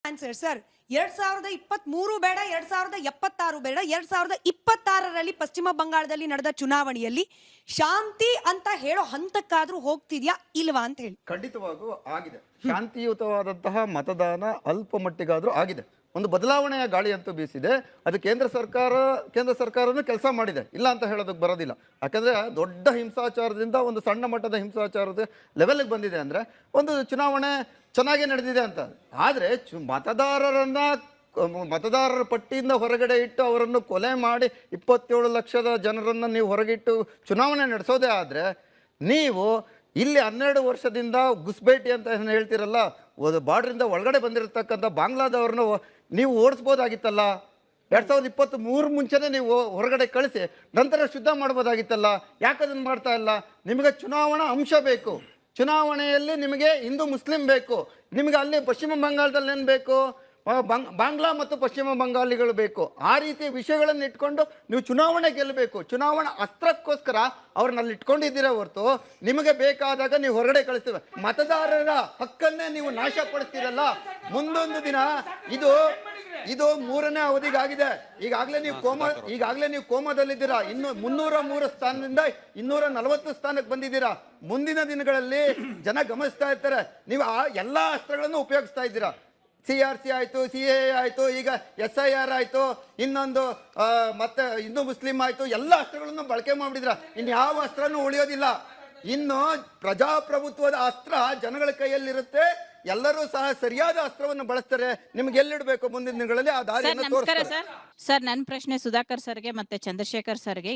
Answer sir 2023 ಬೇಡ 2076 ಬೇಡ 2026ರಲ್ಲಿ ಪಶ್ಚಿಮ ಬಂಗಾಳದಲ್ಲಿ ನಡೆದ ಚುನಾವಣೆಯಲ್ಲಿ ಶಾಂತಿ ಅಂತ ಹೇಳೋ ಹಂತಕ್ಕಾದ್ರೂ ಹೋಗ್ತಿದ್ಯಾ ಇಲ್ವಾ ಅಂತ ಹೇಳಿ. ಖಂಡಿತವಾಗೂ ಆಗಿದೆ. ಶಾಂತಿಯುತವಾದಂತಹ ಮತದಾನ ಅಲ್ಪ ಮಟ್ಟಿಗಾದ್ರೂ ಆಗಿದೆ. ಒಂದು ಬದಲಾವಣೆಯ ಗಾಳಿ ಅಂತೂ ಬೀಸಿದೆ. ಅದು ಕೇಂದ್ರ ಸರ್ಕಾರನೂ ಕೆಲಸ ಮಾಡಿದೆ, ಇಲ್ಲ ಅಂತ ಹೇಳೋದಕ್ಕೆ ಬರೋದಿಲ್ಲ. ಯಾಕಂದ್ರೆ ದೊಡ್ಡ ಹಿಂಸಾಚಾರದಿಂದ ಒಂದು ಸಣ್ಣ ಮಟ್ಟದ ಹಿಂಸಾಚಾರದ ಲೆವೆಲ್ಗೆ ಬಂದಿದೆ ಅಂದ್ರೆ ಒಂದು ಚುನಾವಣೆ ಚೆನ್ನಾಗಿ ನಡೆದಿದೆ ಅಂತ. ಆದರೆ ಮತದಾರರ ಪಟ್ಟಿಯಿಂದ ಹೊರಗಡೆ ಇಟ್ಟು ಅವರನ್ನು ಕೊಲೆ ಮಾಡಿ 27 ಲಕ್ಷದ ಜನರನ್ನು ನೀವು ಹೊರಗಿಟ್ಟು ಚುನಾವಣೆ ನಡೆಸೋದೇ ಆದರೆ, ನೀವು ಇಲ್ಲಿ 12 ವರ್ಷದಿಂದ ಗುಸ್ಬೇಟಿ ಅಂತ ಹೇಳ್ತಿರಲ್ಲ, ಬಾರ್ಡ್ರಿಂದ ಒಳಗಡೆ ಬಂದಿರತಕ್ಕಂಥ ಬಾಂಗ್ಲಾದವ್ರನ್ನ ನೀವು ಓಡಿಸ್ಬೋದಾಗಿತ್ತಲ್ಲ. 2023 ಮುಂಚೆನೇ ನೀವು ಹೊರಗಡೆ ಕಳಿಸಿ ನಂತರ ಶುದ್ಧ ಮಾಡ್ಬೋದಾಗಿತ್ತಲ್ಲ. ಯಾಕದನ್ನು ಮಾಡ್ತಾ ಇಲ್ಲ? ನಿಮಗೆ ಚುನಾವಣಾ ಅಂಶ ಬೇಕು. ಚುನಾವಣೆಯಲ್ಲಿ ನಿಮಗೆ ಹಿಂದೂ ಮುಸ್ಲಿಂ ಬೇಕು. ನಿಮಗೆ ಅಲ್ಲಿ ಪಶ್ಚಿಮ ಬಂಗಾಳದಲ್ಲಿ ಏನು ಬೇಕು? ಬಾಂಗ್ಲಾ ಮತ್ತು ಪಶ್ಚಿಮ ಬಂಗಾಳಿಗಳು ಬೇಕು. ಆ ರೀತಿಯ ವಿಷಯಗಳನ್ನು ಇಟ್ಕೊಂಡು ನೀವು ಚುನಾವಣೆ ಗೆಲ್ಲಬೇಕು. ಚುನಾವಣಾ ಅಸ್ತ್ರಕ್ಕೋಸ್ಕರ ಅವ್ರನ್ನ ಅಲ್ಲಿ ಇಟ್ಕೊಂಡಿದ್ದೀರ ಹೊರತು ನಿಮಗೆ ಬೇಕಾದಾಗ ನೀವು ಹೊರಗಡೆ ಕಳಿಸ್ತೀವಿ. ಮತದಾರರ ಹಕ್ಕನ್ನೇ ನೀವು ನಾಶ ಪಡಿಸ್ತೀರಲ್ಲ. ಮುಂದೊಂದು ದಿನ ಇದು 3ನೇ ಅವಧಿಗಾಗಿದೆ. ಈಗಾಗಲೇ ನೀವು ಕೋಮಾದಲ್ಲಿದ್ದೀರಾ. ಇನ್ನು 303 ಸ್ಥಾನದಿಂದ 240 ಸ್ಥಾನಕ್ಕೆ ಬಂದಿದ್ದೀರಾ. ಮುಂದಿನ ದಿನಗಳಲ್ಲಿ ಜನ ಗಮನಿಸ್ತಾ ಇರ್ತಾರೆ. ನೀವು ಆ ಎಲ್ಲ ಅಸ್ತ್ರಗಳನ್ನು ಉಪಯೋಗಿಸ್ತಾ ಇದ್ದೀರಾ. CRC ಆಯಿತು, CAA ಆಯಿತು, ಈಗ SIR ಆಯಿತು, ಇನ್ನೊಂದು ಮತ್ತೆ ಹಿಂದೂ ಮುಸ್ಲಿಂ ಆಯಿತು. ಎಲ್ಲ ಅಸ್ತ್ರಗಳನ್ನು ಬಳಕೆ ಮಾಡಿದ್ರ. ಇನ್ಯಾವ ಅಸ್ತ್ರನೂ ಉಳಿಯೋದಿಲ್ಲ. ಇನ್ನು ಪ್ರಜಾಪ್ರಭುತ್ವದ ಅಸ್ತ್ರ ಜನಗಳ ಕೈಯಲ್ಲಿರುತ್ತೆ. ಎಲ್ಲರೂ ಸಹ ಸರಿಯಾದ ಅಸ್ತ್ರವನ್ನು ಬಳಸ್ತಾರೆ. ನಿಮ್ಗೆ ಎಲ್ಲಿಡಬೇಕು ಮುಂದಿನ ದಿನಗಳಲ್ಲಿ ಆ ದಾರಿಯನ್ನು ತೋರಿಸ್ತಾರೆ. ಸರ್, ನನ್ನ ಪ್ರಶ್ನೆ ಸುಧಾಕರ್ ಸರ್ಗೆ ಮತ್ತೆ ಚಂದ್ರಶೇಖರ್ ಸರ್ಗೆ.